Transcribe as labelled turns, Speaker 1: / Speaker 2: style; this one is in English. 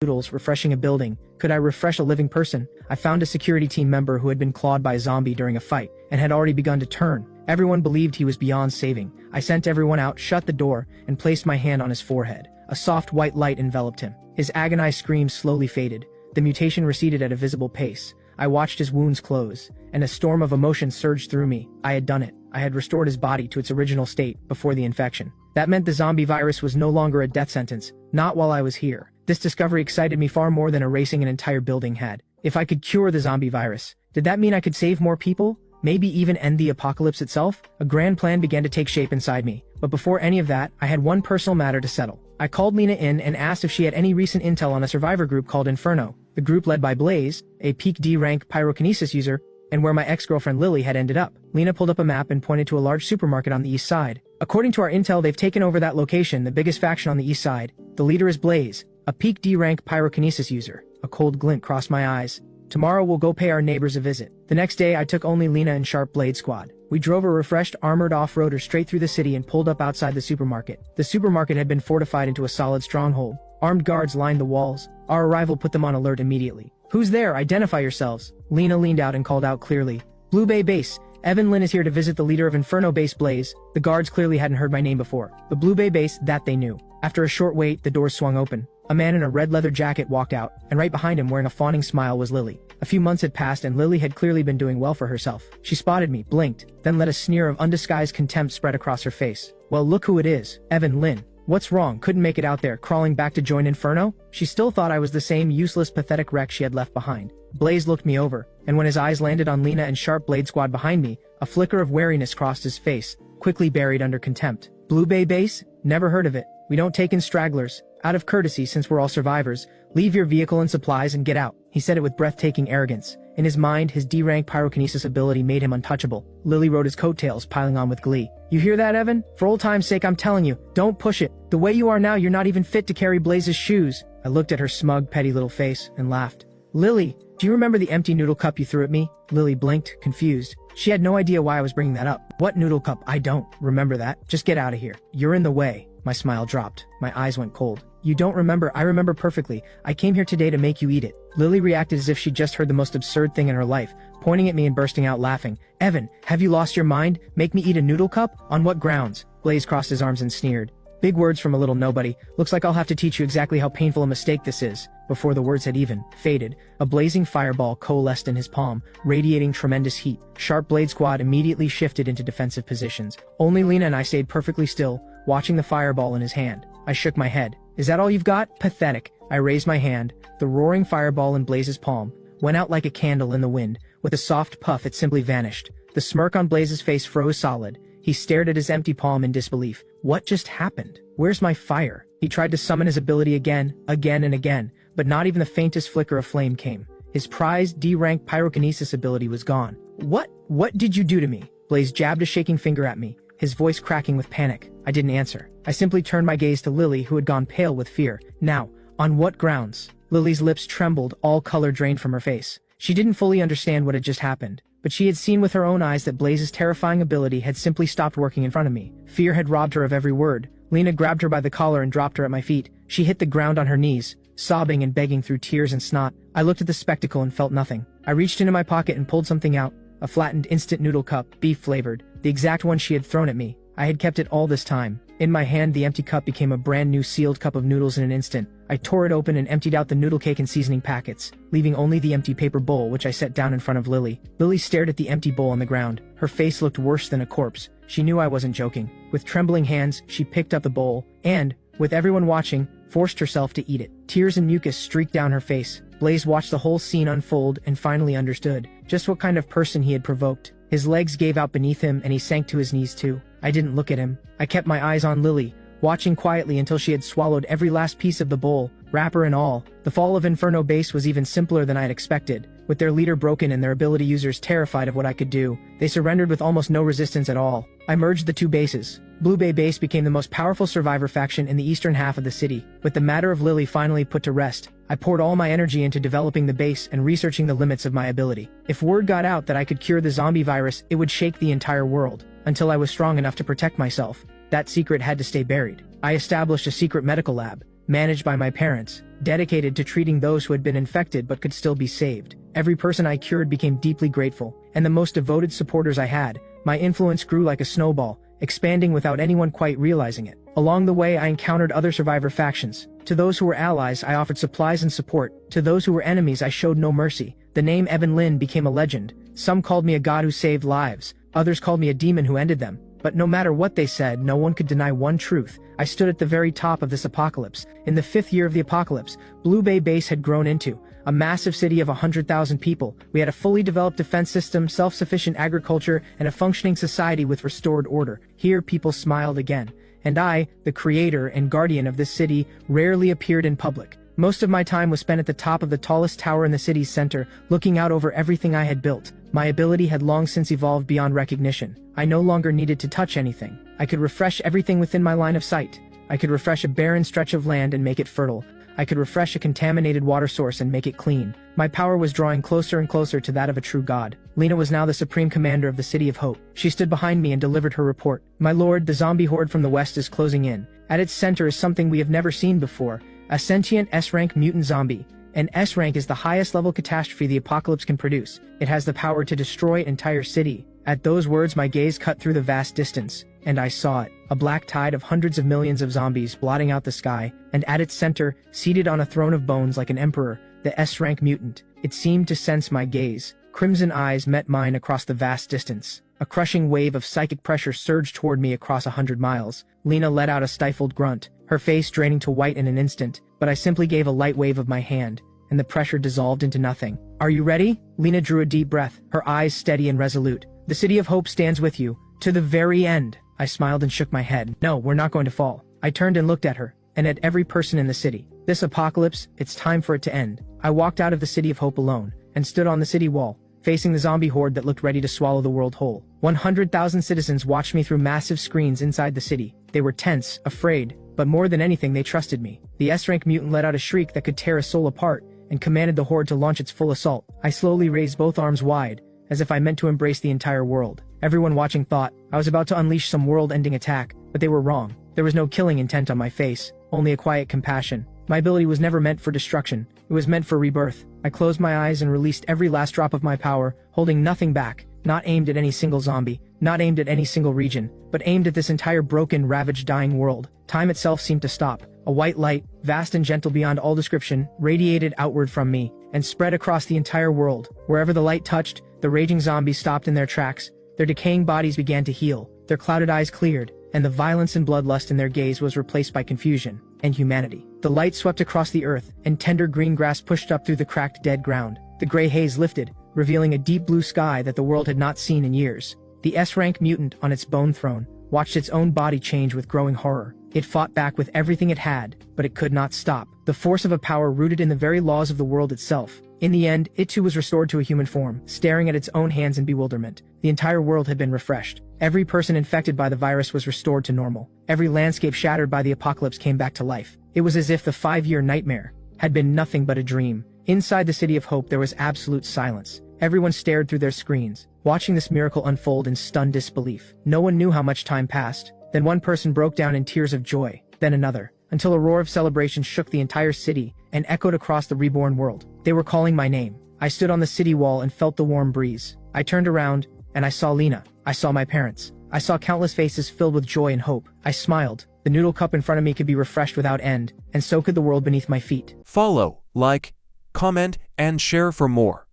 Speaker 1: noodles refreshing a building. Could I refresh a living person? I found a security team member who had been clawed by a zombie during a fight and had already begun to turn. Everyone believed he was beyond saving. I sent everyone out, shut the door, and placed my hand on his forehead. A soft white light enveloped him. His agonized screams slowly faded. The mutation receded at a visible pace. I watched his wounds close, and a storm of emotion surged through me. I had done it. I had restored his body to its original state before the infection. That meant the zombie virus was no longer a death sentence, not while I was here. This discovery excited me far more than erasing an entire building had. If I could cure the zombie virus, did that mean I could save more people? Maybe even end the apocalypse itself? A grand plan began to take shape inside me. But before any of that, I had one personal matter to settle. I called Lena in and asked if she had any recent intel on a survivor group called Inferno, the group led by Blaze, a peak D rank pyrokinesis user, and where my ex-girlfriend Lily had ended up. Lena pulled up a map and pointed to a large supermarket on the east side. According to our intel, they've taken over that location, the biggest faction on the east side. The leader is Blaze, a peak D rank pyrokinesis user. A cold glint crossed my eyes. Tomorrow we'll go pay our neighbors a visit. The next day I took only Lena and Sharp Blade Squad. We drove a refreshed armored off-roader straight through the city and pulled up outside the supermarket. The supermarket had been fortified into a solid stronghold. Armed guards lined the walls. Our arrival put them on alert immediately. "Who's there? Identify yourselves." Lena leaned out and called out clearly. "Blue Bay Base. Evan Lynn is here to visit the leader of Inferno Base, Blaze." The guards clearly hadn't heard my name before. The Blue Bay Base, that they knew. After a short wait, the doors swung open. A man in a red leather jacket walked out, and right behind him wearing a fawning smile was Lily. A few months had passed and Lily had clearly been doing well for herself. She spotted me, blinked, then let a sneer of undisguised contempt spread across her face. "Well, look who it is, Evan Lynn. What's wrong? Couldn't make it out there, crawling back to join Inferno?" She still thought I was the same useless, pathetic wreck she had left behind. Blaze looked me over, and when his eyes landed on Lena and Sharp Blade Squad behind me, a flicker of wariness crossed his face, quickly buried under contempt. "Blue Bay Base? Never heard of it. We don't take in stragglers. Out of courtesy, since we're all survivors, leave your vehicle and supplies and get out." He said it with breathtaking arrogance. In his mind, his D-rank pyrokinesis ability made him untouchable. Lily rode his coattails, piling on with glee. "You hear that, Evan? For old time's sake, I'm telling you, don't push it. The way you are now, you're not even fit to carry Blaze's shoes." I looked at her smug, petty little face and laughed. "Lily, do you remember the empty noodle cup you threw at me?" Lily blinked, confused. She had no idea why I was bringing that up. "What noodle cup? I don't remember that. Just get out of here. You're in the way." My smile dropped. My eyes went cold. "You don't remember? I remember perfectly. I came here today to make you eat it." Lily reacted as if she'd just heard the most absurd thing in her life, pointing at me and bursting out laughing. "Evan, have you lost your mind? Make me eat a noodle cup? On what grounds?" Blaze crossed his arms and sneered. "Big words from a little nobody. Looks like I'll have to teach you exactly how painful a mistake this is." Before the words had even faded, a blazing fireball coalesced in his palm, radiating tremendous heat. Sharp Blade Squad immediately shifted into defensive positions. Only Lena and I stayed perfectly still, watching the fireball in his hand. I shook my head. "Is that all you've got? Pathetic." I raised my hand. The roaring fireball in Blaze's palm went out like a candle in the wind. With a soft puff, it simply vanished. The smirk on Blaze's face froze solid. He stared at his empty palm in disbelief. What just happened? Where's my fire? He tried to summon his ability again and again, but not even the faintest flicker of flame came. His prized D-rank pyrokinesis ability was gone. What did you do to me?" Blaze jabbed a shaking finger at me, his voice cracking with panic. I didn't answer. I simply turned my gaze to Lily, who had gone pale with fear. "Now, on what grounds?" Lily's lips trembled, all color drained from her face. She didn't fully understand what had just happened, but she had seen with her own eyes that Blaze's terrifying ability had simply stopped working in front of me. Fear had robbed her of every word. Lena grabbed her by the collar and dropped her at my feet. She hit the ground on her knees, sobbing and begging through tears and snot. I looked at the spectacle and felt nothing. I reached into my pocket and pulled something out. A flattened instant noodle cup, beef-flavored, the exact one she had thrown at me. I had kept it all this time. In my hand, the empty cup became a brand new sealed cup of noodles in an instant. I tore it open and emptied out the noodle cake and seasoning packets, leaving only the empty paper bowl, which I set down in front of Lily. Lily stared at the empty bowl on the ground. Her face looked worse than a corpse. She knew I wasn't joking. With trembling hands, she picked up the bowl and, with everyone watching, forced herself to eat it. Tears and mucus streaked down her face. Blaze watched the whole scene unfold and finally understood just what kind of person he had provoked. His legs gave out beneath him and he sank to his knees too. I didn't look at him. I kept my eyes on Lily, watching quietly until she had swallowed every last piece of the bowl, wrapper and all. The fall of Inferno Base was even simpler than I had expected. With their leader broken and their ability users terrified of what I could do, they surrendered with almost no resistance at all. I merged the two bases. Blue Bay Base became the most powerful survivor faction in the eastern half of the city. With the matter of Lily finally put to rest, I poured all my energy into developing the base and researching the limits of my ability. If word got out that I could cure the zombie virus, it would shake the entire world. Until I was strong enough to protect myself, that secret had to stay buried. I established a secret medical lab, managed by my parents, dedicated to treating those who had been infected but could still be saved. Every person I cured became deeply grateful, and the most devoted supporters I had. My influence grew like a snowball, expanding without anyone quite realizing it. Along the way, I encountered other survivor factions. To those who were allies, I offered supplies and support. To those who were enemies, I showed no mercy. The name Evan Lin became a legend. Some called me a god who saved lives. Others called me a demon who ended them. But no matter what they said, no one could deny one truth. I stood at the very top of this apocalypse. In the 5th year of the apocalypse, Blue Bay Base had grown into a massive city of 100,000 people. We had a fully developed defense system, self-sufficient agriculture, and a functioning society with restored order. Here people smiled again. And I, the creator and guardian of this city, rarely appeared in public. Most of my time was spent at the top of the tallest tower in the city's center, looking out over everything I had built. My ability had long since evolved beyond recognition. I no longer needed to touch anything. I could refresh everything within my line of sight. I could refresh a barren stretch of land and make it fertile. I could refresh a contaminated water source and make it clean. My power was drawing closer and closer to that of a true god. Lena was now the supreme commander of the City of Hope. She stood behind me and delivered her report. My lord, the zombie horde from the west is closing in. At its center is something we have never seen before. A sentient S-rank mutant zombie. An S-rank is the highest level catastrophe the apocalypse can produce. It has the power to destroy an entire city. At those words, my gaze cut through the vast distance, and I saw it. A black tide of hundreds of millions of zombies blotting out the sky, and at its center, seated on a throne of bones like an emperor, the S-rank mutant. It seemed to sense my gaze. Crimson eyes met mine across the vast distance. A crushing wave of psychic pressure surged toward me across 100 miles. Lena let out a stifled grunt, her face draining to white in an instant, but I simply gave a light wave of my hand, and the pressure dissolved into nothing. Are you ready? Lena drew a deep breath, her eyes steady and resolute. The City of Hope stands with you, to the very end. I smiled and shook my head. No, we're not going to fall. I turned and looked at her, and at every person in the city. This apocalypse, it's time for it to end. I walked out of the City of Hope alone, and stood on the city wall, facing the zombie horde that looked ready to swallow the world whole. 100,000 citizens watched me through massive screens inside the city. They were tense, afraid, but more than anything they trusted me. The S-rank mutant let out a shriek that could tear a soul apart, and commanded the horde to launch its full assault. I slowly raised both arms wide, as if I meant to embrace the entire world. Everyone watching thought I was about to unleash some world-ending attack, but they were wrong. There was no killing intent on my face, only a quiet compassion. My ability was never meant for destruction. It was meant for rebirth. I closed my eyes and released every last drop of my power, holding nothing back. Not aimed at any single zombie, not aimed at any single region, but aimed at this entire broken, ravaged, dying world. Time itself seemed to stop. A white light, vast and gentle beyond all description, radiated outward from me, and spread across the entire world. Wherever the light touched, the raging zombies stopped in their tracks. Their decaying bodies began to heal, their clouded eyes cleared, and the violence and bloodlust in their gaze was replaced by confusion and humanity. The light swept across the earth, and tender green grass pushed up through the cracked dead ground. The gray haze lifted, revealing a deep blue sky that the world had not seen in years. The S-rank mutant on its bone throne watched its own body change with growing horror. It fought back with everything it had, but it could not stop. The force of a power rooted in the very laws of the world itself. In the end, it too was restored to a human form, staring at its own hands in bewilderment. The entire world had been refreshed. Every person infected by the virus was restored to normal. Every landscape shattered by the apocalypse came back to life. It was as if the 5-year nightmare had been nothing but a dream. Inside the City of Hope there was absolute silence. Everyone stared through their screens, watching this miracle unfold in stunned disbelief. No one knew how much time passed. Then one person broke down in tears of joy, then another, until a roar of celebration shook the entire city and echoed across the reborn world. They were calling my name. I stood on the city wall and felt the warm breeze. I turned around, and I saw Lena. I saw my parents. I saw countless faces filled with joy and hope. I smiled. The noodle cup in front of me could be refreshed without end, and so could the world beneath my feet.
Speaker 2: Follow, like, comment, and share for more.